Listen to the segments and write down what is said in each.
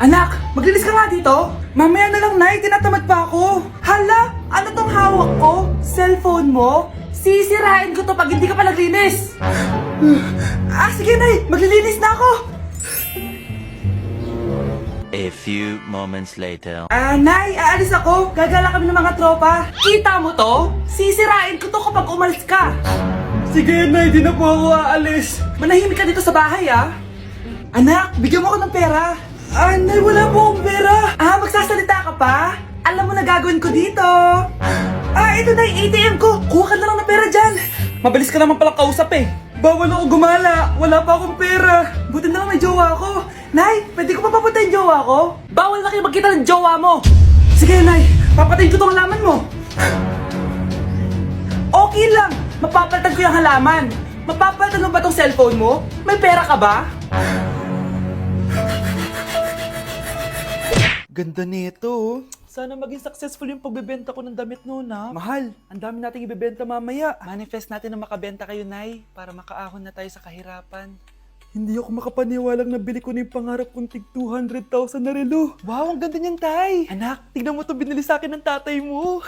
Anak, maglinis ka nga dito. Mamaya na lang, Nay. Tinatamad pa ako. Hala, ano tong hawak ko? Cellphone mo? Sisirain ko to pag hindi ka pa naglinis. Sige, Nay. Maglilinis na ako. A few moments later. Nay, aalis ako. Gagala kami ng mga tropa. Kita mo to? Sisirain ko to kapag umalis ka. Sige, Nay. Di na po ako aalis. Manahimik ka dito sa bahay, Anak, bigyan mo ako ng pera. Nay, wala po akong pera. Magsasalita ka pa? Alam mo na gagawin ko dito. Ito na yung ATM ko. Kuha ka na lang ng pera dyan. Mabilis ka naman palang kausap eh. Bawal ako gumala. Wala pa akong pera. Buti na lang may jowa ko. Nay, pwede ko pa papatayin jowa ko? Bawal na kayo magkita ng jowa mo. Sige, Nay. Papatayin ko tong halaman mo. Okay lang. Mapapalitan ko yung halaman. Mapapalitan mo ba tong cellphone mo? May pera ka ba? Ganda nito. Sana maging successful yung pagbebenta ko ng damit noon, Mahal, ang dami nating ibebenta mamaya. Manifest natin na makabenta kayo, Nay, para makaahon na tayo sa kahirapan. Hindi ako makapaniwalang nabili ko na yung pangarap kong tig 200,000 na relo. Wow, ang ganda niyan, Tay. Anak, tignan mo to binili sa akin ng tatay mo.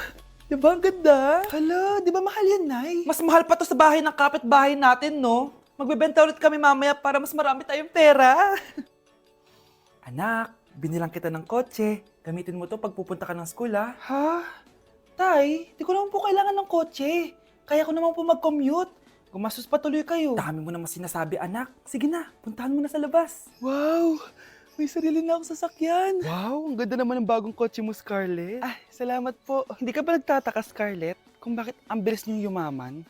Diba ang ganda? Hala, di ba mahal yan, Nay? Mas mahal pa to sa bahay ng kapitbahay natin, no? Magbebenta ulit kami mamaya para mas marami tayong pera. Anak, binilang kita ng kotse. Gamitin mo to pag pupunta ka ng school, Ha? Tay, di ko naman po kailangan ng kotse. Kaya ko naman po mag-commute. Gumastos pa tuloy kayo. Dami mo naman sinasabi, anak. Sige na, puntahan mo na sa labas. Wow! May sarili na akong sasakyan. Wow, ang ganda naman ng bagong kotse mo, Scarlett. Salamat po. Hindi ka ba nagtataka, Scarlett, kung bakit ang bilis niyong yumaman?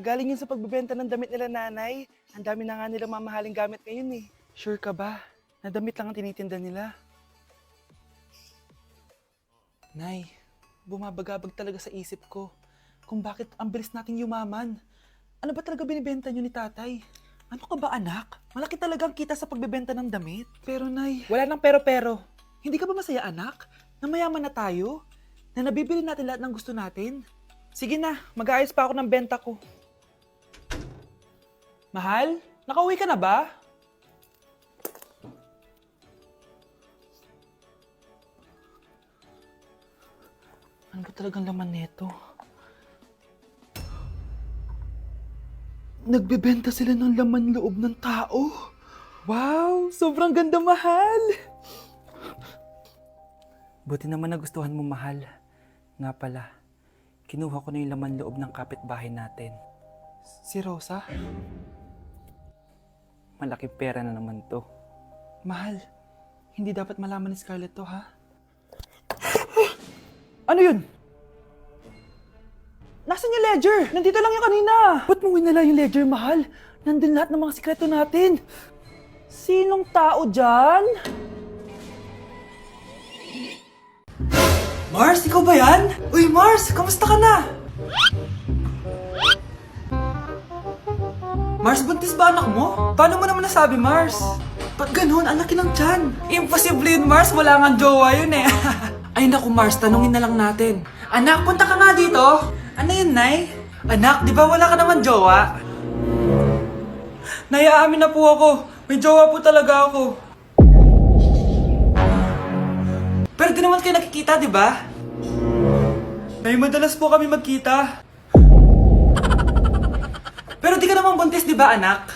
Galing yun sa pagbebenta ng damit nila nanay. Ang dami na nga nila mamahaling gamit ngayon eh. Sure ka ba? Na damit lang ang tinitinda nila? Nay, bumabagabag talaga sa isip ko kung bakit ang bilis nating yumaman. Ano ba talaga binibenta niyo ni tatay? Ano ka ba, anak? Malaki talagang kita sa pagbebenta ng damit. Pero, Nay, wala nang pero-pero. Hindi ka ba masaya, anak? Na mayaman na tayo? Na nabibili natin lahat ng gusto natin? Sige na, mag-aayos pa ako ng benta ko. Mahal, nakauwi ka na ba? Ano ba talagang laman neto? Nagbebenta sila ng laman loob ng tao. Wow! Sobrang ganda, mahal! Buti naman nagustuhan mo, mahal. Nga pala, kinuha ko na yung laman loob ng kapitbahay natin. Si Rosa? Malaking pera na naman to. Mahal, hindi dapat malaman ni Scarlett to, ha? Ano yun? Nasaan yung ledger? Nandito lang yung kanina. Ba't mo winala yung ledger, mahal? Nandun lahat ng mga sikreto natin. Sinong tao dyan? Mars, ikaw ba yan? Uy, Mars, kamusta ka na? Mars, buntis ba anak mo? Paano mo naman nasabi, Mars? Ba't ganun? Ang laki ng tiyan. Imposible yun, Mars. Wala nga jowa yun eh. Ay naku, Mars, tanungin na lang natin. Anak, punta ka nga dito. Ano yun, Nay? Anak, di ba wala ka naman jowa? Nay, aamin na po ako. May jowa po talaga ako. Pero di naman kayo nakikita, di ba? Nay, madalas po kami magkita. Pero di ka naman buntis, di ba, anak?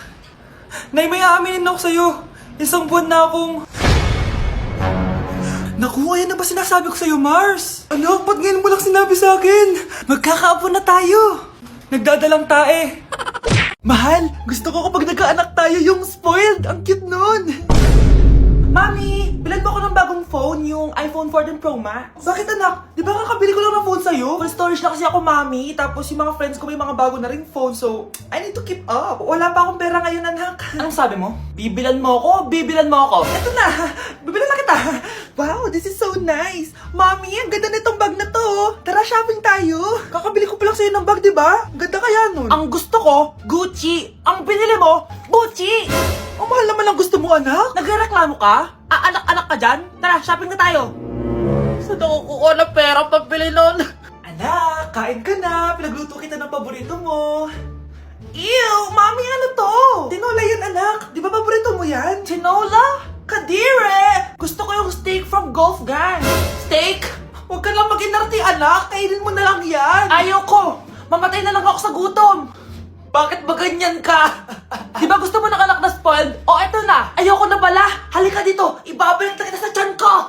Nay, may aaminin ako sa'yo. Isang buwan na akong... Naku, ayan na ba sinasabi ko sa'yo, Mars? Anak, ba't ngayon mo lang sinabi sa akin? Magkakaapo na tayo. Nagdadalang tae. Mahal, gusto ko kapag nagkaanak tayo yung spoiled. Ang cute nun. Mami, bilan mo ako ng bagong phone, yung iPhone 14 Pro Max. Bakit, anak? Di ba kakabili ko lang ng phone sa'yo? Full storage na kasi ako, Mami. Tapos yung mga friends ko may mga bago na ring phone, so I need to keep up. Wala pa akong pera ngayon, anak. Anong sabi mo? Bibilan mo ako? Bibilan mo ako? Eto na, bibilan na kita. Wow, this is so nice. Mami, ang ganda nitong bag na to. Tara, shopping tayo. Kakabili ko pa lang sa'yo ng bag, di ba? Ang ganda kaya nun. Ang gusto ko, Gucci. Ang binili mo, Gucci. Ang mahal naman ang gusto mo, anak. Nagrereklamo ka? Anak-anak ka dyan? Tara, shopping na tayo. Saan ako kukuha ng pera pambili nun? Anak, kain ka na. Pinagluto kita ng paborito mo. Ew, Mami, ano to? Tinola yan, anak. Di ba paborito mo yan? Tinola? Kadire! Gusto ko yung steak from Golf Gang. Steak? Huwag ka lang mag-inarti, anak. Kainin mo na lang yan. Ayoko. Mamatay na lang ako sa gutom. Bakit ba ganyan ka? Di ba gusto mo ng anak na spoiled? O eto na. Ayoko na pala. Halika dito. Ibabalak kita sa tiyan ko.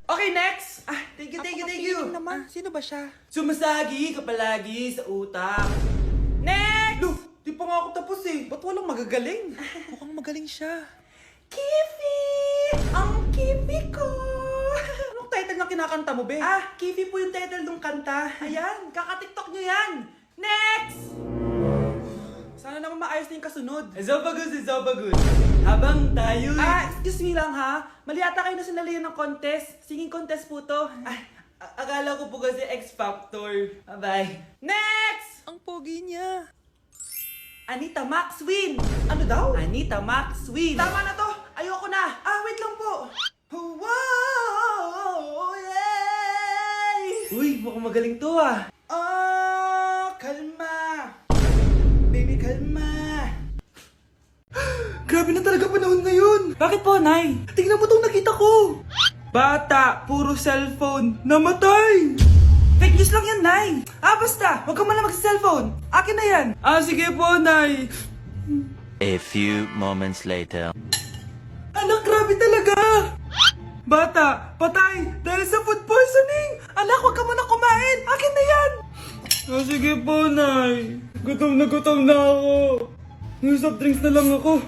Okay, next. Thank you. naman. Sino ba siya? Sumasagi ka palagi sa utak. Next! Di pa nga ako tapos eh. Ba't walang magagaling? Mukhang magaling siya. Kifi! Ang Kifi ko! Anong title ng kinakanta mo, be? Kifi po yung title ng kanta. Ayan, kaka-tiktok nyo yan. Next! Sana naman maayos na yung kasunod. Zobagood. Habang tayo... excuse me lang ha. Mali ata kayo na sinalihan ng contest. Singing contest po to. Akala ko po kasi X Factor. Bye-bye. Next! Ang pogi niya. Anita Max win! Ano daw? Anita Max win! Tama na to! Ayoko na! Wait lang po! Wow! Yay! Uy, mukhang magaling to kalma! Baby, kalma! Grabe na talaga panahon ngayon! Bakit po, Nay? Tingnan mo tong nakita ko! Bata, puro cellphone, namatay! Fake news lang yan, Nay! Basta! Huwag ka man lang mag-cellphone! Akin na yan! Sige po, Nay! A few moments later. Anak, grabe talaga! Bata, patay! Dahil sa food poisoning! Anak, huwag ka muna kumain! Akin na yan! Sige po, Nay! Gutom na ako! Soft drinks na lang ako!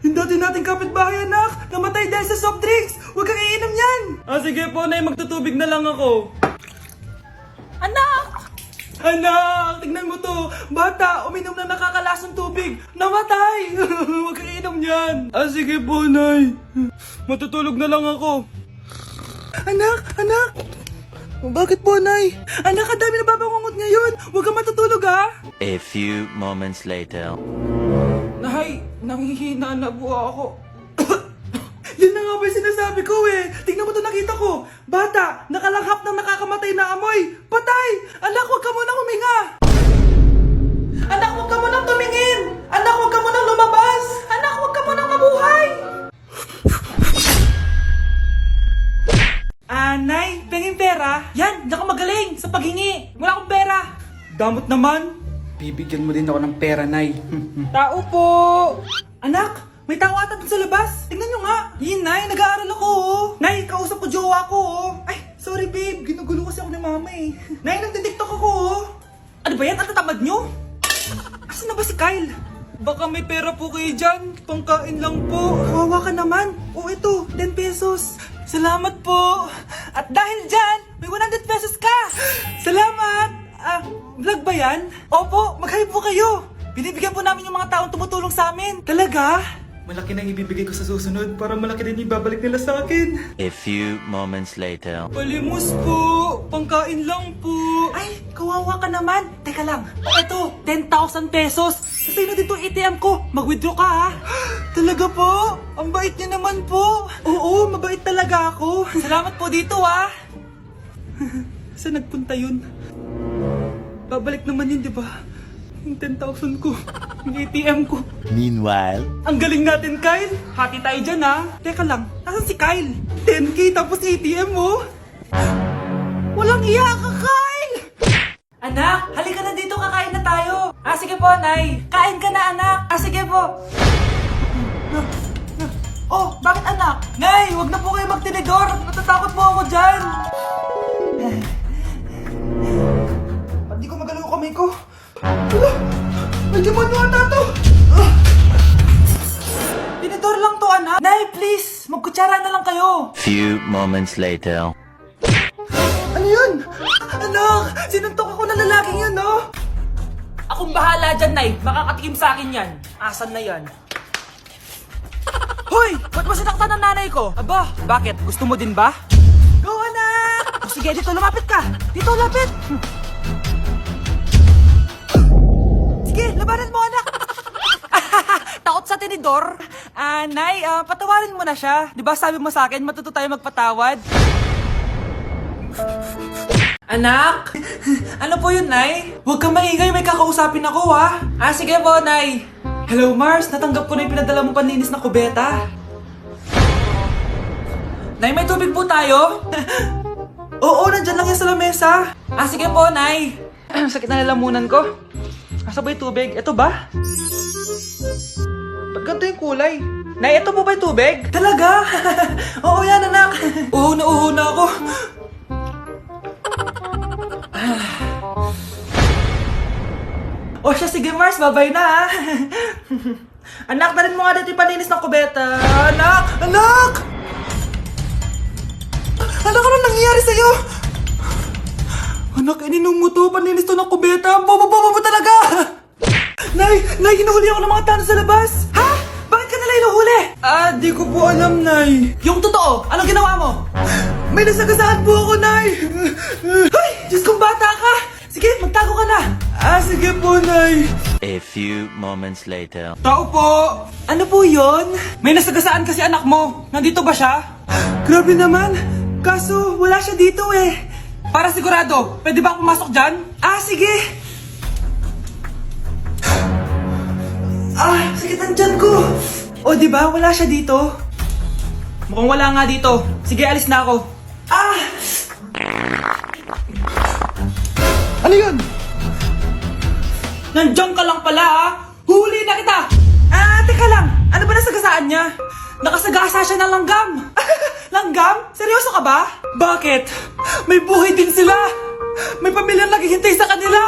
Yung dati nating kapitbahay, anak! Namatay dahil sa soft drinks! Huwag kang iinom yan! Sige po, Nay. Magtutubig na lang ako. Anak! Anak! Tignan mo to! Bata! Uminom na nakakalasong tubig! Namatay! Huwag kang iinom yan! Sige po, Nay. Matutulog na lang ako. Anak! Bakit po, Nay? Anak, ang dami na babangungot ngayon! Huwag kang matutulog, ha? A few moments later. Nay, nanghihina na po ako. Yan na nga ba yung sinasabi ko eh. Tingnan mo ito nakita ko. Bata, nakalanghap ng nakakamatay na amoy. Patay! Anak, huwag ka munang huminga. Anak, huwag ka munang tumingin. Anak, huwag ka munang lumabas. Anak, huwag ka munang mabuhay. Nay, pengin pera? Yan, diyan ka magaling sa paghingi. Wala akong pera. Damot naman. Bibigyan mo din ako ng pera, Nay. Tao po! Anak! May tao ata dun sa labas! Tingnan nyo nga! Yun, Nay! Nag-aaral ako, oh! Nay, kausap ko jowa ko, oh! Ay, sorry, babe! Ginugulo kasi ako ni mama, eh. Nay, nagtitiktok ako, oh! Ano ba yan? Ang tatamad nyo? Asan na ba si Kyle? Baka may pera po kayo dyan. Pangkain lang po. Kawawa ka naman. Ito, 10 pesos. Salamat po. At dahil dyan, may 100 pesos ka! Salamat! Vlog ba yan? Opo, mag-hype po kayo. Binibigyan po namin yung mga taong tumutulong sa amin. Talaga? Malaki na ibibigay ko sa susunod para malaki din ibabalik nila sa akin. A few moments later. Palimos po. Pangkain lang po. Ay, kawawa ka naman. Teka lang. Ito, 10,000 pesos. Kasi na dito ATM ko. Mag-withdraw ka ha. Talaga po? Ang bait niya naman po. Oo, mabait talaga ako. Salamat po dito ha. Saan nagpunta yun? Babalik naman yun, di ba? Yung 10,000 ko. Yung ATM ko. Meanwhile. Ang galing natin, Kyle. Hati tayo dyan, ha? Teka lang, nasan si Kyle? 10K tapos ATM, oh. Walang iya ka, Kyle! Anak, halika na dito, kakain na tayo. Sige po, Nay. Kain ka na, anak. Sige po. Oh, bakit anak? Nay, wag na po kayo magtinidor. Natatakot po ako dyan. Hindi ko magalaw yung kamay ko. May demonyo ata to. Tinidor lang to, anak. Nay, please. Magkutsara na lang kayo. Few moments later. Ano yun? Anak, sinuntok ako ng lalaking yun, no? Akong bahala dyan, Nay. Makakatikim sa akin yan. Asan na yan? Hoy! Ba't mo sinaktan ng nanay ko? Aba, bakit? Gusto mo din ba? Go, anak! Sige, dito, lumapit ka. Dito, lapit. Sige, labanan mo, anak. Takot sa tinidor? Nay, patawarin mo na siya. Di ba sabi mo sa akin, matuto tayo magpatawad? Anak? Ano po yun, Nay? Huwag kang maingay, may kakausapin ako, ha? Sige po, Nay. Hello Mars, natanggap ko na yung pinadala mong panlinis na kubeta. Nay, may tubig po tayo? Oo, nandyan lang yan sa lamesa. Ah, sige po, Nay. Sakit na lalamunan ko. Asa ba yung tubig? Ito ba? Ba't ganito yung kulay? Nay, ito po ba yung tubig? Talaga? Oo yan, anak. Uho na ako. O siya, sige Mars, babay na ha. Anak, dalhin mo nga dito yung paninis ng kubeta. Anak! Anak! Anak, ano nangyayari sa'yo? Anak, ininom mo to, paninis to ng kubeta. Ang bobo-bobo mo talaga! Nay, hinuhuli ako ng mga tanong sa labas. Ha? Bakit ka nila hinuhuli? Di ko po alam, Nay. Yung totoo, anong ginawa mo? May nasagasaan po ako, Nay. Ay, Diyos kong bata ka. Sige, magtago ka na. Sige po, Nay. A few moments later. Tao po! Ano po yon? May nasagasaan kasi anak mo. Nandito ba siya? Grabe naman. Kaso, wala siya dito eh. Para sigurado, pwede ba ako pumasok dyan? Sige. Sakit ang tiyan ko. O, di ba? Wala siya dito. Mukhang wala nga dito. Sige, alis na ako. Ano yun? Nandiyan ka lang pala Huli na kita! Teka lang. Ano ba nasagasaan niya? Nakasagasa siya ng langgam. Langgam? Seryoso ka ba? Bakit? May buhay din sila. May pamilyang naghihintay sa kanila.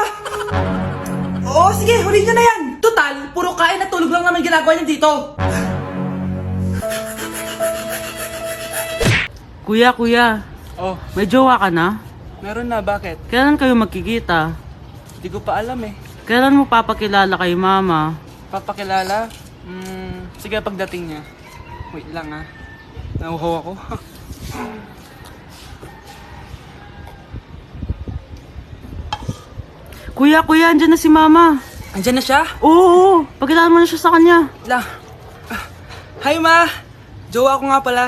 Oo, sige, huli niyo na yan. Total, puro kain at tulog lang naman ginagawa niya dito. Kuya, Oh, may jowa ka na? meron na. Bakit? Kailan kayo magkikita? Hindi ko pa alam eh. Kailan mo papakilala kay mama? Papakilala? Sige, pagdating niya. Wait lang nauhaw ako. Kuya, andyan na si mama. Andyan na siya? Oo, pakilala mo na siya sa kanya. Lang. Hi, Ma! Jowa ko nga pala.